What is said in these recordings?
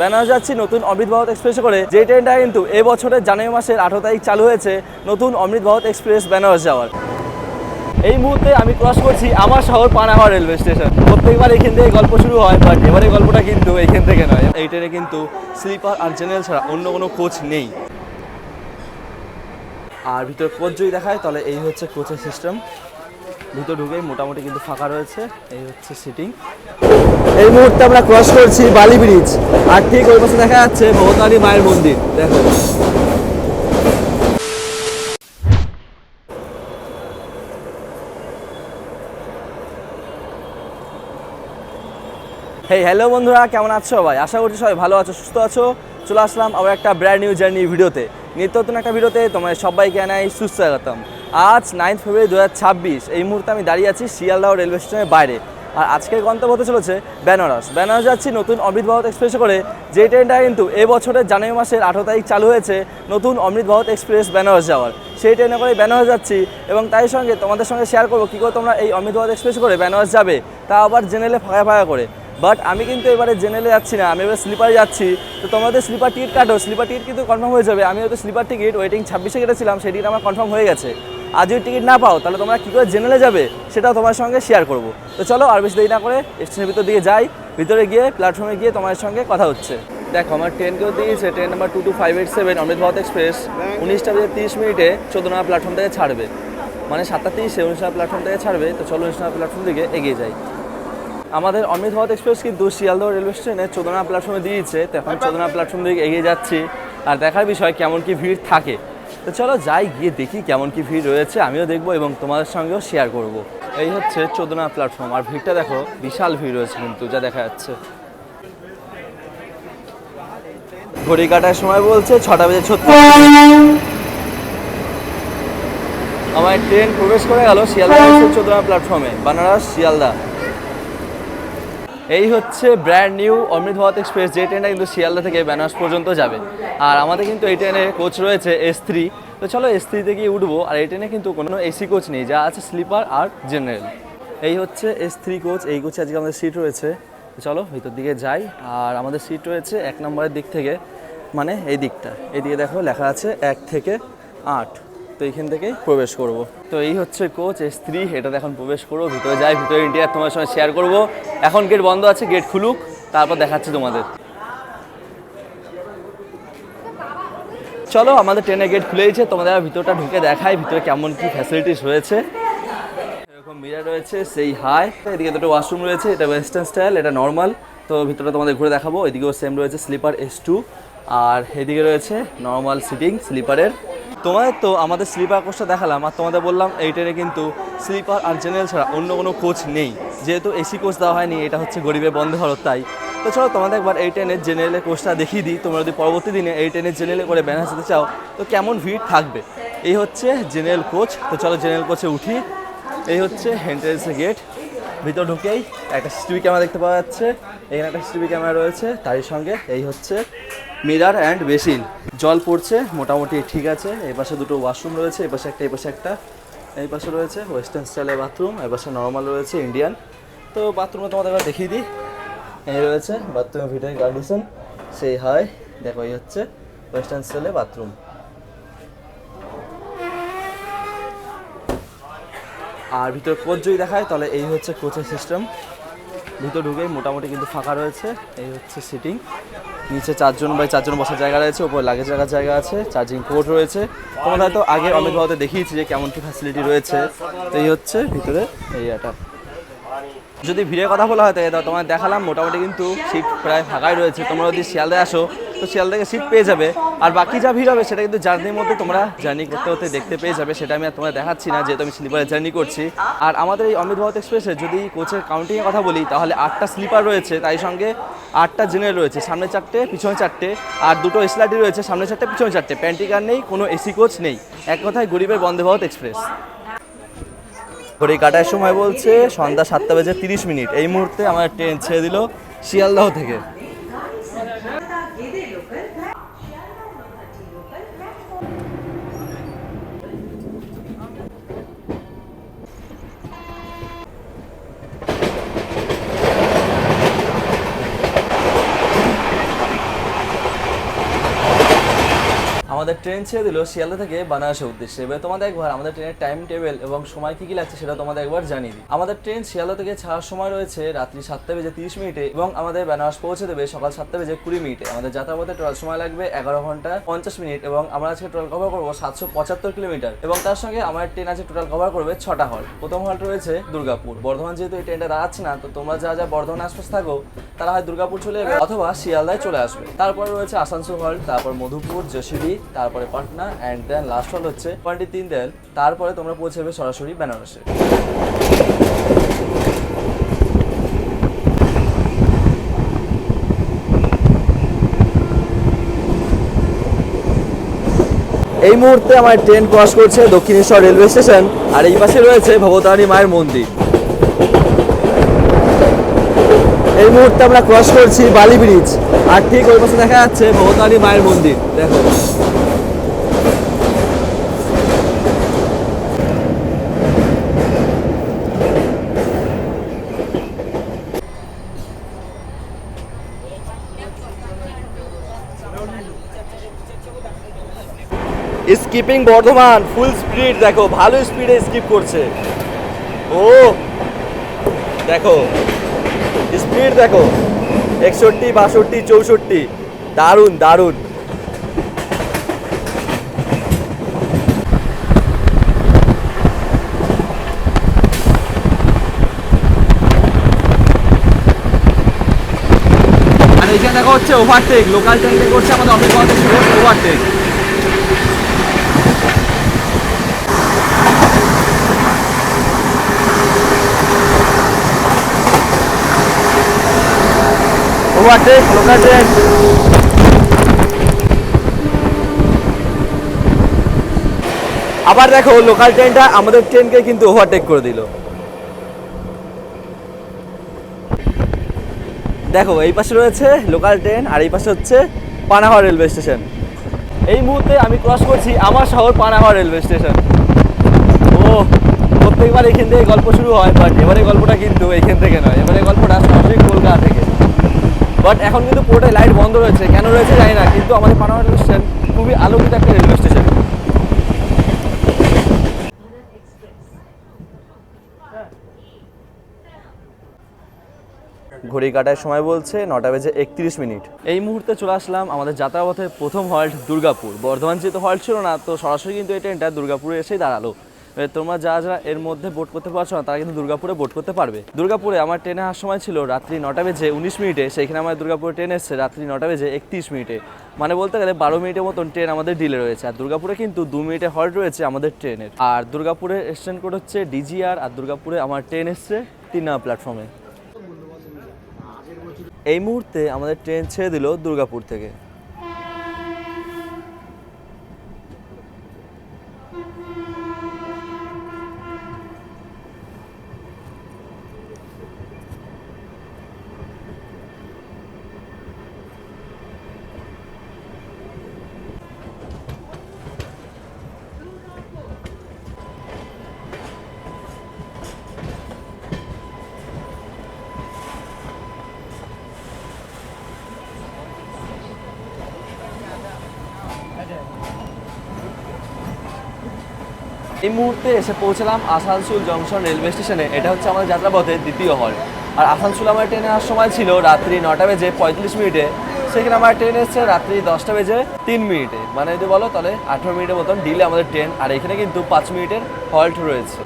বেনারস যাচ্ছি নতুন অমৃত ভারত এক্সপ্রেসে করে, যে ট্রেনটা কিন্তু এবছরের জানুয়ারি মাসের 18 তারিখ চালু হয়েছে, নতুন অমৃত ভারত এক্সপ্রেস বেনারস যাওয়ার। এই মুহূর্তে আমি ক্রস করছি আমার শহর পানাগড় রেলওয়ে স্টেশন। প্রত্যেকবার এখান থেকে গল্প শুরু হয়, বাট এবারে গল্পটা কিন্তু এখান থেকে নয়। এই ট্রেনে কিন্তু স্লিপার আর জেনারেল ছাড়া অন্য কোনো কোচ নেই। আর ভিতর কোচ যদি দেখায় তাহলে এই হচ্ছে কোচের সিস্টেম। ভিতর ঢুকেই মোটামুটি কিন্তু ফাঁকা রয়েছে। এই হচ্ছে সিটিং। এই মুহূর্তে আমরা ক্রস করছি বালি ব্রিজ, আর ঠিক ওই পাশে দেখা যাচ্ছে ভবতারিণী মায়ের মন্দির। দেখো হ্যালো বন্ধুরা, কেমন আছো সবাই? আশা করছি সবাই ভালো আছো, সুস্থ আছো। চলে আসলাম আবার একটা ব্র্যান্ড নিউ জার্নি ভিডিওতে, নিত্য নতুন একটা ভিডিওতে তোমাদের সবাইকে জানাই সুস্বাগতম। আজ 9 ফেব্রুয়ারি 2026। এই মুহূর্তে আমি দাঁড়িয়ে আছি শিয়ালদহ রেলওয়ে স্টেশনের বাইরে। আর আজকের গন্তব্য হতে চলেছে বেনারস। বেনারস যাচ্ছি নতুন অমৃত ভারত এক্সপ্রেসে করে, যে ট্রেনটা কিন্তু এবছরের জানুয়ারি মাসের 18 তারিখ চালু হয়েছে, নতুন অমৃত ভারত এক্সপ্রেস বেনারস যাওয়ার। সেই ট্রেনে করে বেনারস যাচ্ছি এবং তাই সঙ্গে তোমাদের সঙ্গে শেয়ার করবো কী করে তোমরা এই অমৃত ভারত এক্সপ্রেস করে বেনারস যাবে, তা আবার জেনারেলে ফাঁকা ফাঁকা করে। বাট আমি কিন্তু এবারে জেনারেলে যাচ্ছি না, আমি এবার স্লিপারে যাচ্ছি। তো তোমাদের স্লিপার টিকিট কাটো, স্লিপার টিকিট কিন্তু কনফার্ম হয়ে যাবে। আমি হয়তো স্লিপার টিকিট ওয়েটিং 26-এ কেটেছিলাম, সেই টিকিট আমার কনফার্ম হয়ে গেছে। আর যদি টিকিট না পাও তাহলে তোমরা কী করে জেনারেলে যাবে সেটাও তোমার সঙ্গে শেয়ার করবো। তো চলো আর বেশি দেরি না করে স্টেশনের ভিতর দিকে যাই। ভিতরে গিয়ে প্ল্যাটফর্মে গিয়ে তোমার সঙ্গে কথা হচ্ছে। দেখো আমার ট্রেনকেও দিয়েছে, ট্রেন নাম্বার 22587 অমৃত ভারত এক্সপ্রেস 19টা বেজে 30 মিনিটে 14 নম্বর প্ল্যাটফর্ম থেকে ছাড়বে। মানে 7টা 30-এ 19 নম্বর প্ল্যাটফর্ম থেকে ছাড়বে। তো চলো 19 নম্বর প্ল্যাটফর্ম দিকে এগিয়ে যাই। আমাদের অমৃত ভারত এক্সপ্রেস কিন্তু শিয়ালদহ রেলওয়ে স্টেশনে 14 নম্বর প্ল্যাটফর্মে দিয়েছে। তো এখন 14 নম্বর প্ল্যাটফর্ম দিকে এগিয়ে যাচ্ছি। আর দেখার বিষয় কেমন কি ভিড় থাকে। তো চলো যাই, গিয়ে দেখি কেমন কি ভিড় রয়েছে, আমিও দেখবো এবং তোমাদের সঙ্গেও শেয়ার করব। এই হচ্ছে 14 নম্বর প্ল্যাটফর্ম, আর ভিড়টা দেখো, বিশাল ভিড় রয়েছে কিন্তু, যা দেখা যাচ্ছে। ঘড়ি কাটার সময় বলছে 6টা বেজে 36। আমার ট্রেন প্রবেশ করে গেল শিয়ালদা 14 নম্বর প্ল্যাটফর্মে, বেনারস শিয়ালদা। এই হচ্ছে ব্র্যান্ড নিউ অমৃত ভারত এক্সপ্রেস, যে ট্রেনটা কিন্তু শিয়ালদা থেকে বেনারস পর্যন্ত যাবে। আর আমাদের কিন্তু এই ট্রেনে কোচ রয়েছে S3। তো চলো S3-তে গিয়ে উঠবো। আর এই ট্রেনে কিন্তু কোনো এসি কোচ নেই, যা আছে স্লিপার আর জেনারেল। এই হচ্ছে S3 কোচ, এই কোচে আজকে আমাদের সিট রয়েছে। চলো ভিতর দিকে যাই। আর আমাদের সিট রয়েছে 1 নম্বরের দিক থেকে, মানে এই দিকটা। এইদিকে দেখো লেখা আছে 1 থেকে 8। তো এইখান থেকেই প্রবেশ করব। তো এই হচ্ছে কোচ S3, এটাতে এখন প্রবেশ করবো। ভিতরে যাই, ভিতরে ইন্ডিয়ার তোমার সঙ্গে শেয়ার করব। এখন গেট বন্ধ আছে, গেট খুলুক, তারপর দেখাচ্ছি তোমাদের। চলো আমাদের ট্রেনের গেট খুলেইছে, তোমাদের ভিতরটা ঢুকে দেখাই ভিতরে কেমন কি ফ্যাসিলিটিস রয়েছে। এরকম মিরার রয়েছে, সেই হাই। এদিকে দুটো ওয়াশরুম রয়েছে, এটা ওয়েস্টার্ন স্টাইল, এটা নর্মাল। তো ভিতরে তোমাদের ঘুরে দেখাবো। এদিকেও সেম রয়েছে স্লিপার S2, আর এদিকে রয়েছে নর্মাল সিটিং স্লিপারের। তোমাদের তো আমাদের স্লিপার কোচটা দেখালাম, আর তোমাদের বললাম এই ট্রেনে কিন্তু স্লিপার আর জেনারেল ছাড়া অন্য কোনো কোচ নেই। যেহেতু এসি কোচ দেওয়া হয়নি, এটা হচ্ছে গরিবের বন্ধে ভারত, তাই। তো চলো তোমাদের একবার এই ট্রেনের জেনারেলের কোচটা দেখিয়ে দিই। তোমরা যদি পরবর্তী দিনে এই ট্রেনের জেনারেলে করে বেনারস যেতে চাও তো কেমন ভিড় থাকবে। এই হচ্ছে জেনারেল কোচ। তো চলো জেনারেল কোচে উঠি। এই হচ্ছে এন্ট্রান্সের গেট। ভিতর ঢুকেই একটা সিসিটিভি ক্যামেরা দেখতে পাওয়া যাচ্ছে। এখানে একটা সিসিটিভি ক্যামেরা রয়েছে, তারই সঙ্গে এই হচ্ছে মিরার অ্যান্ড বেসিন। জল পড়ছে মোটামুটি ঠিক আছে। এই পাশে দুটো ওয়াশরুম রয়েছে, এই পাশে একটা, এই পাশে একটা। এই পাশে রয়েছে ওয়েস্টার্ন স্টাইলের বাথরুম, এই পাশে নর্মাল রয়েছে ইন্ডিয়ান। তো বাথরুমে তোমাদের এবার দেখিয়ে দিই। এই রয়েছে বাথরুমের ভিতরে কন্ডিশন, সেই হয় দেখো। এই হচ্ছে ওয়েস্টার্ন স্টাইলের বাথরুম। আর ভিতরে কোচ যদি দেখায় তাহলে এই হচ্ছে কোচের সিস্টেম। ভিতর ঢুকেই মোটামুটি কিন্তু ফাঁকা রয়েছে। এই হচ্ছে সিটিং। নিচে 4 জন বাই 4 জন বসার জায়গা রয়েছে, উপরে লাগেজ রাখার জায়গা আছে, চার্জিং পোর্ট রয়েছে। তোমরা হয়তো আগে অমৃত ভারতে দেখিয়েছি যে কেমন কি ফ্যাসিলিটি রয়েছে। তো এই হচ্ছে ভিতরে এরিয়াটা। যদি ভিড়ের কথা বলা হয় তো তোমার দেখালাম, মোটামুটি কিন্তু সিট প্রায় ফাঁকাই রয়েছে। তোমরা যদি শিয়ালদায় আসো তো শিয়ালদা থেকে সিট পেয়ে যাবে। আর বাকি যা ভিড় হবে সেটা কিন্তু জার্নির মধ্যে তোমরা জার্নি করতে করতে দেখতে পেয়ে যাবে। সেটা আমি আর তোমরা দেখাচ্ছি না, যেহেতু আমি স্লিপারে জার্নি করছি। আর আমাদের এই অমৃত ভারত এক্সপ্রেসে যদি কোচের কাউন্টিংয়ের কথা বলি তাহলে 8টা স্লিপার রয়েছে, তাই সঙ্গে 8টা জেনারেল রয়েছে, সামনে 4টে পিছনে 4টে। আর দুটো এসএলআরটি রয়েছে, সামনে 4টে পিছনে 4টে। প্যান্টিকার নেই, কোনো এসি কোচ নেই। এক কথায় গরিবের বন্দে ভারত এক্সপ্রেস। ঘড়ি কাটার সময় বলছে সন্ধ্যা 7টা বেজে 30 মিনিট। এই মুহূর্তে আমার ট্রেন ছেড়ে দিল শিয়ালদহ থেকে। আমাদের ট্রেন ছেড়ে দিল শিয়ালদা থেকে বানারসের উদ্দেশ্যে। এবার তোমাদের একবার আমাদের ট্রেনের টাইম টেবিল এবং সময় কী কী লাগছে সেটা তোমাদের একবার জানিয়ে দিই। আমাদের ট্রেন শিয়ালদা থেকে ছাড়ার সময় রয়েছে রাত্রি 7:30 এবং আমাদের বেনারস পৌঁছে দেবে সকাল 7:20 আমাদের যাত্রাপথে টোটাল সময় লাগবে 11 ঘন্টা 50 মিনিট এবং আমরা আজকে টোটাল কভার করবো 775 কিলোমিটার এবং তার সঙ্গে আমার ট্রেন আজকে টোটাল কভার করবে 6টা হল্ট। প্রথম হল্ট রয়েছে দুর্গাপুর। বর্ধমান যেহেতু এই ট্রেনটা দাঁড়াচ্ছে না, তো তোমরা যা বর্ধমান আশপাশ থাকো তারা হয় দুর্গাপুর চলে যাবে অথবা শিয়ালদায় চলে আসবে। তারপরে রয়েছে আসানসোল হল্ট, তারপর মধুপুর, যশোরী, তারপরে পাটনা অ্যান্ড দেন লাস্ট হল হচ্ছে পয়েন্ট 3 দেল। তারপরে তোমরা পৌঁছে যাবে সরাসরি বেনারসে। এই মুহূর্তে আমার ট্রেন ক্রস করছে দক্ষিণেশ্বর রেলওয়ে স্টেশন, আর এই পাশে রয়েছে ভবতারিণী মায়ের মন্দির। এই মুহূর্তে আমরা ক্রস করছি বালি ব্রিজ, আর ঠিক ওই পাশে দেখা যাচ্ছে ভবতারিণী মায়ের মন্দির। দেখো স্কিপিং বর্ধমান, ফুল স্পিড। দেখো ভালো স্পিডে স্কিপ করছে। ও দেখো স্পিড দেখো, 61, 62, 64। দারুণ দারুণ। আর এখানে দেখা হচ্ছে ওভারটেক, লোকাল ট্রেনকে করছে আমাদের office overtake. Overtake local train. আবার দেখো লোকাল ট্রেনটা আমাদের ট্রেনকে কিন্তু ওভারটেক করে দিল। দেখো এই পাশে রয়েছে লোকাল ট্রেন আর এই পাশে হচ্ছে পানাগড় রেলওয়ে স্টেশন। এই মুহূর্তে আমি ক্রস করছি আমার শহর পানাগড় রেলওয়ে স্টেশন। ও প্রত্যেকবার এখান থেকে গল্প শুরু হয়, বাট এবারে গল্পটা কিন্তু এখান থেকে নয়, এবারে গল্পটা সরাসরি কলকাতা থেকে। বাট এখন কিন্তু পুরোটাই লাইট বন্ধ রয়েছে, কেন রয়েছে জানি না, কিন্তু আমাদের পানাগড় রেলওয়ে স্টেশন খুবই আলোকিত একটা রেলওয়ে স্টেশন। ঘড়ি কাটার সময় বলছে 9:31। এই মুহূর্তে চলে আসলাম আমাদের যাত্রাপথের প্রথম হল্ট দুর্গাপুর। বর্ধমান যেহেতু হল্ট ছিল না, তো সরাসরি কিন্তু এই ট্রেনটা দুর্গাপুরে এসেই দাঁড়ালো। তোমরা যারা এর মধ্যে বোট করতে পারছো না তারা কিন্তু দুর্গাপুরে বোট করতে পারবে। দুর্গাপুরে আমার ট্রেনে আসার সময় ছিল রাত্রি 9:19, সেইখানে আমার দুর্গাপুরে ট্রেন এসছে রাত্রি 9:31। মানে বলতে গেলে 12 মিনিটের মতন ট্রেন আমাদের ডিলে রয়েছে। আর দুর্গাপুরে কিন্তু 2 মিনিটের হল্ট রয়েছে আমাদের ট্রেনের। আর দুর্গাপুরের স্টেশন কোড হচ্ছে DGR, আর দুর্গাপুরে আমার ট্রেন এসছে 3 নম্বর প্ল্যাটফর্মে। এই মুহূর্তে আমাদের ট্রেন ছেড়ে দিল দুর্গাপুর থেকে। এই মুহূর্তে এসে পৌঁছলাম আসানসোল জংশন রেলওয়ে স্টেশনে। এটা হচ্ছে আমাদের যাত্রাপথের দ্বিতীয় হল্ট। আর আসানসোল আমার ট্রেনে আসার সময় ছিল রাত্রি 9:35, সেখানে আমার ট্রেন এসছে রাত্রি 10:03। মানে যদি বলো তাহলে 18 মিনিটের মতন ডিলে আমাদের ট্রেন। আর এখানে কিন্তু 5 মিনিটের হল্ট রয়েছে।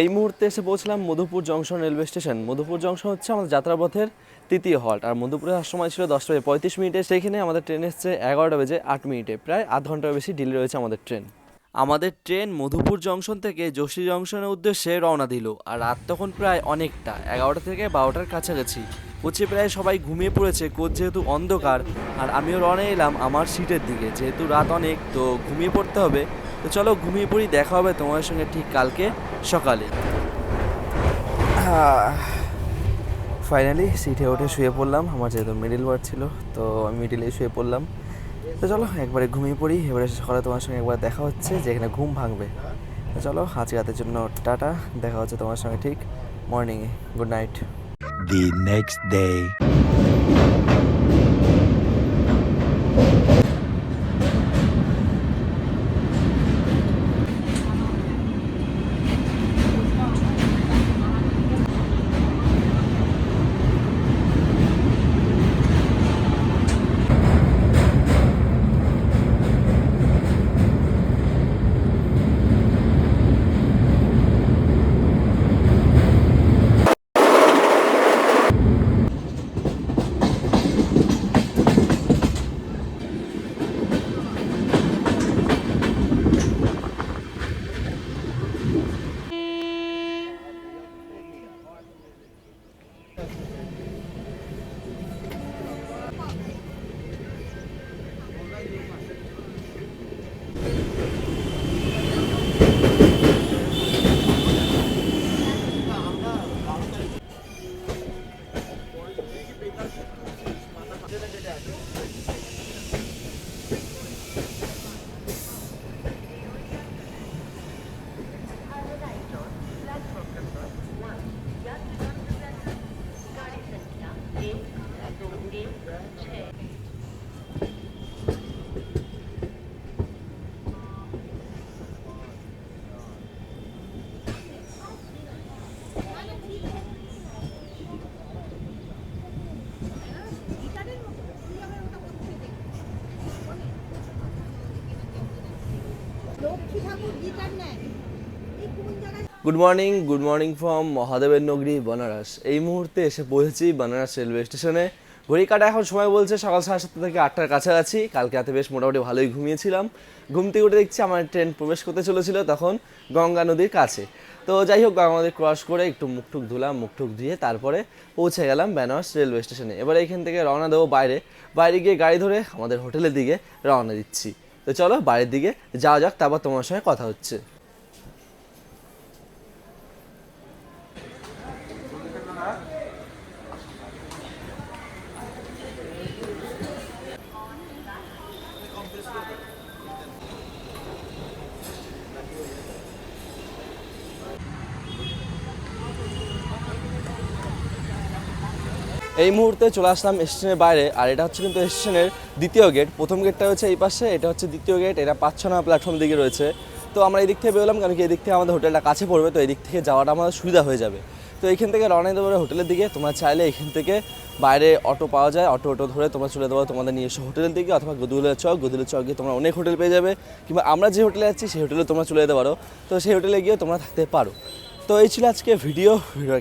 এই মুহূর্তে এসে পৌঁছলাম Madhupur junction railway station. Madhupur junction হচ্ছে আমাদের যাত্রাপথের তৃতীয় হল্ট। আর মধুপুরে আসার সময় ছিল 10:35, সেইখানে আমাদের ট্রেন এসছে 11:08। প্রায় আধ ঘন্টার বেশি ডিলে রয়েছে আমাদের ট্রেন। আমাদের ট্রেন মধুপুর জংশন থেকে যশোরী জংশনের উদ্দেশ্যে রওনা দিল। আর রাত তখন প্রায় অনেকটা 11টা থেকে 12টার কাছাকাছি। হচ্ছে প্রায় সবাই ঘুমিয়ে পড়েছে, কোচ যেহেতু অন্ধকার। আর আমিও রওনা এলাম আমার সিটের দিকে, যেহেতু রাত অনেক তো ঘুমিয়ে পড়তে হবে। তো চলো ঘুমিয়ে পড়ি, দেখা হবে তোমাদের সঙ্গে ঠিক কালকে সকালে। ফাইনালি সিটে উঠে শুয়ে পড়লাম। আমার যেহেতু মিডিল ওয়ার্ড ছিল, তো আমি মিডিলেই শুয়ে পড়লাম। তো চলো একবারে ঘুমিয়ে পড়ি, এবারে সকালে তোমার সঙ্গে একবার দেখা হচ্ছে যে এখানে ঘুম ভাঙবে। তো চলো আজকে রাতের জন্য টাটা, দেখা হচ্ছে তোমার সঙ্গে ঠিক মর্নিংয়ে। Good night. The next day. Good morning from মহাদেবের নগরী বেনারস। এই মুহূর্তে এসে পৌঁছেছি বেনারস রেলওয়ে স্টেশনে। ঘড়ি কাটা এখন সময় বলছে সকাল 7:30 থেকে 8টার কাছাকাছি। কালকে রাতে বেশ মোটামুটি ভালোই ঘুমিয়েছিলাম। ঘুম থেকে উঠে দেখছি আমার ট্রেন প্রবেশ করতে চলেছিল তখন গঙ্গা নদীর কাছে। তো যাই হোক, গঙ্গা নদী ক্রস করে একটু মুখটুক ধুলাম, মুখটুক ধুয়ে তারপরে পৌঁছে গেলাম বেনারস রেলওয়ে স্টেশনে। এবারে এখান থেকে রওনা দেবো বাইরে গিয়ে গাড়ি ধরে আমাদের হোটেলের দিকে রওনা দিচ্ছি। তো চলো বাইরের দিকে যাওয়া যাক, তারপর তোমার সঙ্গে কথা হচ্ছে। এই মুহূর্তে চলে আসলাম স্টেশনের বাইরে, আর এটা হচ্ছে কিন্তু স্টেশনের দ্বিতীয় গেট। প্রথম গেটটা হচ্ছে এই পাশে, এটা হচ্ছে দ্বিতীয় গেট। এটা 5-6 নম্বর প্ল্যাটফর্ম দিকে রয়েছে। তো আমরা এই দিক থেকে বেরোলাম, কারণ কি এই দিক থেকে আমাদের হোটেলটা কাছে পড়বে, তো এই দিক থেকে যাওয়াটা আমাদের সুবিধা হয়ে যাবে। তো এইখান থেকে রওনা দিতে পারো হোটেলের দিকে। তোমরা চাইলে এখান থেকে বাইরে অটো পাওয়া যায়, অটো ধরে তোমরা চলে দেবো তোমাদের নিজস্ব হোটেলের দিকে, অথবা গদিউলের চক গিয়ে তোমরা অনেক হোটেল পেয়ে যাবে। কিংবা আমরা যে হোটেলে যাচ্ছি সেই হোটেলে তোমরা চলে যেতে পারো, তো সেই হোটেলে গিয়ে তোমরা থাকতে পারো। তো এই ছিল আজকে ভিডিও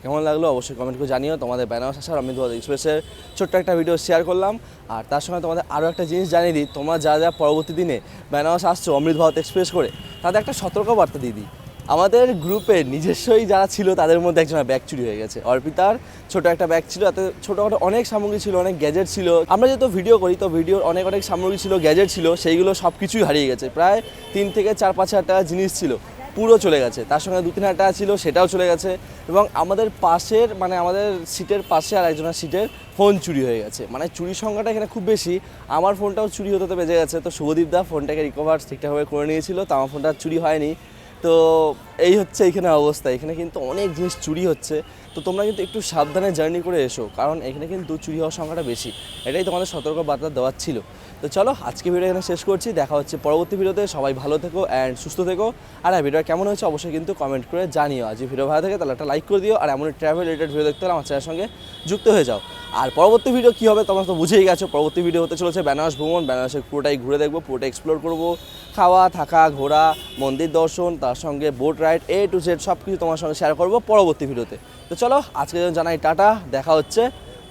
কেমন লাগলো অবশ্যই কমেন্ট করে জানিও। তোমাদের বেনারস আসার অমৃত ভারত এক্সপ্রেসের ছোট্ট একটা ভিডিও শেয়ার করলাম। আর তার সঙ্গে তোমাদের আরও একটা জিনিস জানিয়ে দিই, তোমরা যা পরবর্তী দিনে বেনারস আসছো অমৃত ভারত এক্সপ্রেস করে, তাদের একটা সতর্কবার্তা দিয়ে দিই। আমাদের গ্রুপে নিজস্বই যারা ছিল তাদের মধ্যে একজনের ব্যাগ চুরি হয়ে গেছে। অর্পিতার ছোট একটা ব্যাগ ছিল, তাতে ছোটোখাটো অনেক সামগ্রী ছিল, অনেক গ্যাজেট ছিল। আমরা যেহেতু ভিডিও করি, তো ভিডিওর অনেক সামগ্রী ছিল, গ্যাজেট ছিল, সেইগুলো সব কিছুই হারিয়ে গেছে। প্রায় 3 থেকে 4-5 হাজার টাকা জিনিস ছিল, পুরো চলে গেছে। তার সঙ্গে 2-3 হাজার টাকা ছিল, সেটাও চলে গেছে। এবং আমাদের পাশের আমাদের সিটের পাশে আর একজনের সিটের ফোন চুরি হয়ে গেছে। চুরির সংখ্যাটা এখানে খুব বেশি। আমার ফোনটাও চুরি হতে বেজে গেছে। তো শুভদীপ দা ফোনটাকে রিকভার ঠিকঠাকভাবে করে নিয়েছিল, তো আমার ফোনটা চুরি হয়নি। তো এই হচ্ছে এখানে অবস্থা। এখানে কিন্তু অনেক জিনিস চুরি হচ্ছে। তো তোমরা কিন্তু একটু সাবধানে জার্নি করে এসো, কারণ এখানে কিন্তু চুরি হওয়ার সংখ্যাটা বেশি। এটাই তোমাদের সতর্কবার্তা দেওয়ার ছিল। তো চলো আজকে ভিডিও এখানে শেষ করছি, দেখা হচ্ছে পরবর্তী ভিডিওতে। সবাই ভালো থেকো অ্যান্ড সুস্থ থেকো। আর ভিডিও কেমন হয়েছে অবশ্যই কিন্তু কমেন্ট করে জানিও। আজ ভিডিও ভালো থাকে তাহলে একটা লাইক করে দিও, আর এমন ট্রাভেল রিলেটেড ভিডিও দেখতে হলে আমার চ্যানেলের সঙ্গে যুক্ত হয়ে যাও। আর পরবর্তী ভিডিও কী হবে তোমরা তো বুঝেই গেছো। পরবর্তী ভিডিও হতে চলেছে বেনারস ভ্রমণ। বেনারসের পুরোটাই ঘুরে দেখবো, পুরোটা এক্সপ্লোর করবো। খাওয়া, থাকা, ঘোরা, মন্দির দর্শন, তার সঙ্গে boat ride, A to Z সব কিছু তোমার সঙ্গে শেয়ার করবো পরবর্তী ভিডিওতে। তো চলো আজকে জানাই টাটা, দেখা হচ্ছে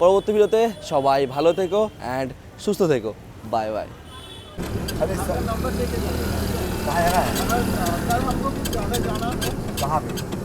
পরবর্তী ভিডিওতে। সবাই ভালো থেকো অ্যান্ড সুস্থ থেকো। Bye bye. कहाँ है?